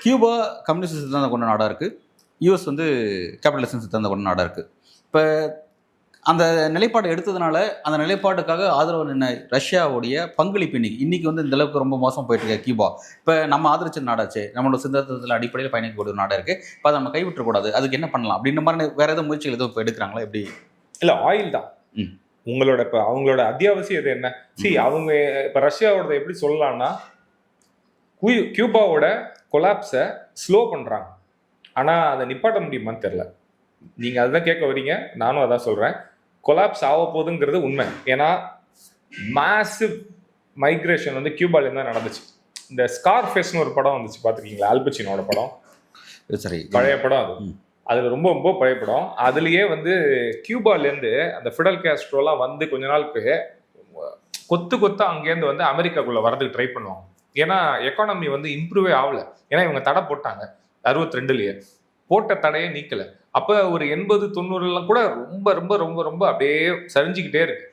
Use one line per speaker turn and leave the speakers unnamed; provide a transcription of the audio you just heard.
Cuba communist சித்தாந்தம் கொண்ட நாடாக இருக்குது, யூஎஸ் வந்து கேபிட்டலிசம் சித்தாந்தம் கொண்ட நாடாக இருக்குது. இப்போ அந்த நிலைப்பாடு எடுத்ததுனால அந்த நிலைப்பாட்டுக்காக ஆதரவு நின்ன ரஷ்யாவுடைய பங்களிப்பு இன்னைக்கு வந்து இந்த அளவுக்கு ரொம்ப மோசம் போயிட்டு இருக்க கியூபா. இப்போ நம்ம ஆதரிச்ச நாடாச்சு, நம்மளோட சித்தாந்தத்தில் அடிப்படையில் பயணிக்கக்கூடிய நாடாக இருக்குது. இப்போ அதை நம்ம கைவிட்டக்கூடாது, அதுக்கு என்ன பண்ணலாம் அப்படின்ற மாதிரி வேற ஏதாவது முயற்சிகள் எதுவும் இப்போ எடுக்கிறாங்களா? எப்படி?
இல்லை, ஆயில் தான் உங்களோட இப்போ அவங்களோட அத்தியாவசியம் இது என்ன? அவங்க இப்போ ரஷ்யாவோட எப்படி சொல்லலாம்னா, கியூபாவோட கொலாப்ஸை ஸ்லோ பண்ணுறாங்க. ஆனால் அதை நிப்பாட்ட முடியுமான்னு தெரில. நீங்கள் அதுதான் கேட்க வரீங்க, நானும் அதான் சொல்கிறேன். கொலாப்ஸ் ஆக போகுதுங்கிறது உண்மை. ஏன்னா மேசிவ் மைக்ரேஷன் வந்து கியூபாலேருந்து தான் நடந்துச்சு. இந்த ஸ்கார்ஃபேஸ்னு ஒரு படம் வந்துச்சு, பார்த்துருக்கீங்களா? அல்பச்சினோட படம். சரி, பழைய படம் அது. அதில் ரொம்ப ரொம்ப பழைய படம். அதுலேயே வந்து கியூபாலேருந்து அந்த ஃபிடல் காஸ்ட்ரோலாம் வந்து கொஞ்ச நாளுக்கு கொத்து அங்கேருந்து வந்து அமெரிக்காக்குள்ளே வரதுக்கு ட்ரை பண்ணுவாங்க. ஏன்னா எக்கானமி வந்து இம்ப்ரூவே ஆகலை. ஏன்னா இவங்க தடை போட்டாங்க 62லேயே, போட்ட தடையே நீக்கலை. அப்போ ஒரு 80-90 கூட ரொம்ப ரொம்ப ரொம்ப ரொம்ப அப்படியே சரிஞ்சிக்கிட்டே இருக்கு.